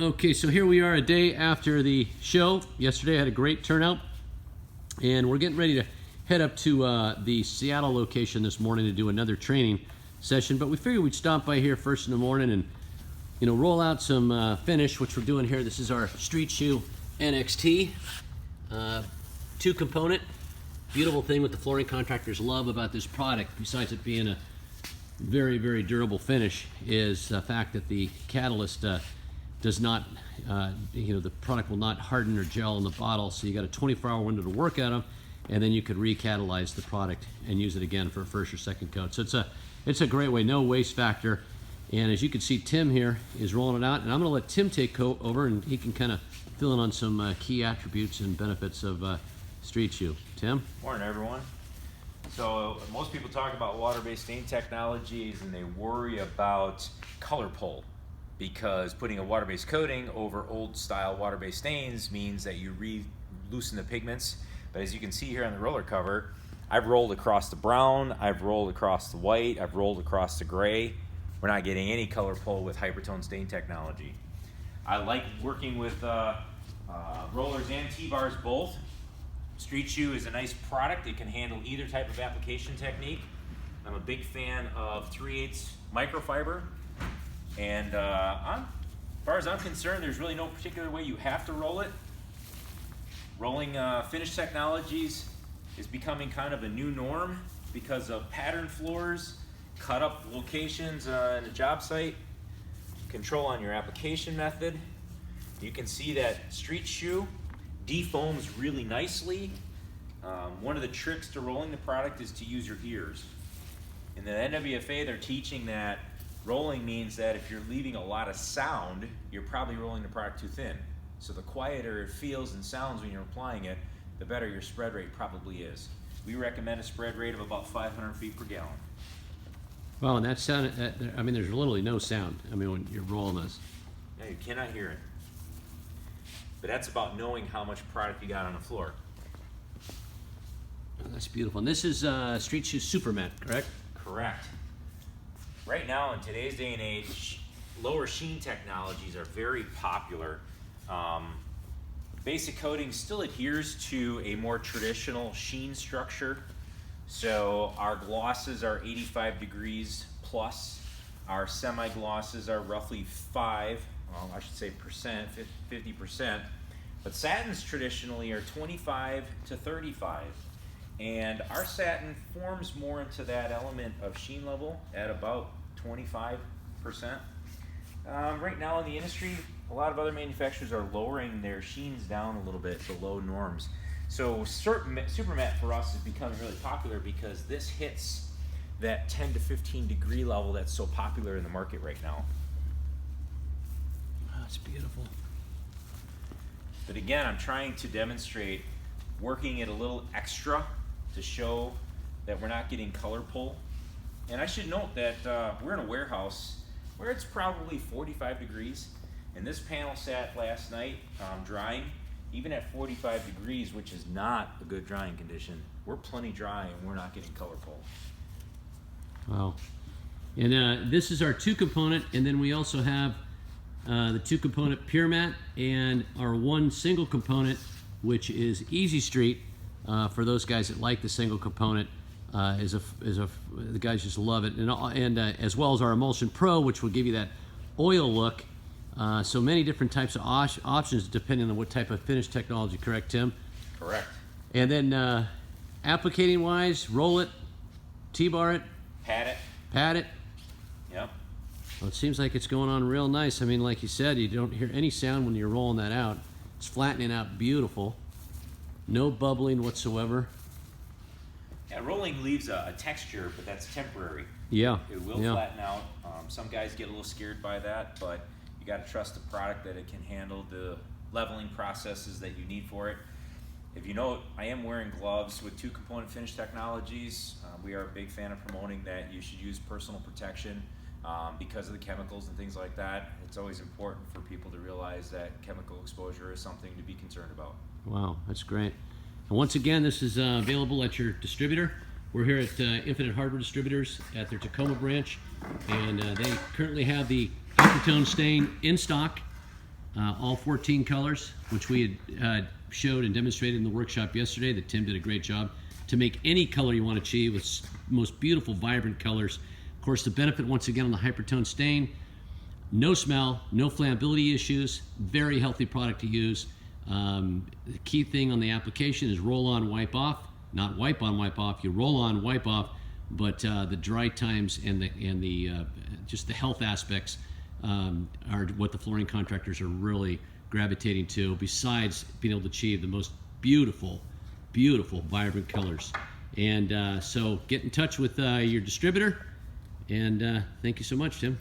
Okay, so here we are a day after the show. Yesterday I had a great turnout, and we're getting ready to head up to the Seattle location this morning to do another training session. But we figured we'd stop by here first in the morning and roll out some finish, which we're doing here. This is our Street Shoe NXT, two-component. Beautiful thing what the flooring contractors love about this product, besides it being a very, very durable finish, is the fact that the catalyst does not, the product will not harden or gel in the bottle, so you got a 24-hour window to work at them, and then you could recatalyze the product and use it again for a first or second coat. So it's a great way, no waste factor. And as you can see, Tim here is rolling it out, and I'm going to let Tim take over, and he can kind of fill in on some key attributes and benefits of Street Shoe. Tim? Morning, everyone. So most people talk about water-based stain technologies, and they worry about color pull, because putting a water-based coating over old-style water-based stains means that you loosen the pigments. But as you can see here on the roller cover, I've rolled across the brown, I've rolled across the white, I've rolled across the gray. We're not getting any color pull with HyperTone stain technology. I like working with rollers and T-bars both. Street Shoe is a nice product. It can handle either type of application technique. I'm a big fan of 3/8 microfiber. And as far as I'm concerned, there's really no particular way you have to roll it. Rolling finish technologies is becoming kind of a new norm because of pattern floors, cut up locations in a job site, control on your application method. You can see that Street Shoe defoams really nicely. One of the tricks to rolling the product is to use your ears. In the NWFA, they're teaching that rolling means that if you're leaving a lot of sound, you're probably rolling the product too thin. So the quieter it feels and sounds when you're applying it, the better your spread rate probably is. We recommend a spread rate of about 500 feet per gallon. Well, and that sound, there's literally no sound, when you're rolling this. Yeah, you cannot hear it. But that's about knowing how much product you got on the floor. Oh, that's beautiful. And this is Street Shoe Super Matte, correct? Correct. Right now, in today's day and age, lower sheen technologies are very popular. Basic coating still adheres to a more traditional sheen structure. So our glosses are 85 degrees plus. Our semi-glosses are roughly 50%. But satins traditionally are 25 to 35. And our satin forms more into that element of sheen level at about 25%. Right now in the industry, a lot of other manufacturers are lowering their sheens down a little bit below norms. So Super Matte for us is becoming really popular because this hits that 10 to 15 degree level that's so popular in the market right now. Oh, that's beautiful. But again, I'm trying to demonstrate working it a little extra to show that we're not getting color pull. And I should note that we're in a warehouse where it's probably 45 degrees, and this panel sat last night drying. Even at 45 degrees, which is not a good drying condition, we're plenty dry and we're not getting color pull. Wow. And this is our two-component, and then we also have the two-component Pure Matte and our one single component, which is Easy Street. For those guys that like the single component, the guys just love it, and as well as our Emulsion Pro, which will give you that oil look. So many different types of options depending on what type of finish technology, correct, Tim? Correct. And then applicating wise, roll it, T-bar it, pat it. Yep. Well, it seems like it's going on real nice. Like you said, you don't hear any sound when you're rolling that out. It's flattening out beautiful. No bubbling whatsoever. Yeah, rolling leaves a texture, but that's temporary. Yeah. It will flatten out. Some guys get a little scared by that, but you got to trust the product that it can handle the leveling processes that you need for it. If you note, I am wearing gloves with two-component finish technologies. We are a big fan of promoting that you should use personal protection because of the chemicals and things like that. It's always important for people to realize that chemical exposure is something to be concerned about. Wow, that's great. And once again, this is available at your distributor. We're here at Infinite Hardware Distributors at their Tacoma branch, and they currently have the HyperTone stain in stock. all 14 colors, which we had showed and demonstrated in the workshop yesterday, that Tim did a great job to make any color you want to achieve with most beautiful, vibrant colors. Of course, the benefit, once again, on the HyperTone stain, no smell, no flammability issues, very healthy product to use. The key thing on the application is roll on, wipe off, not wipe on, wipe off. You roll on, wipe off, but the dry times and the just the health aspects are what the flooring contractors are really gravitating to, besides being able to achieve the most beautiful, vibrant colors. And so get in touch with your distributor, and thank you so much, Tim.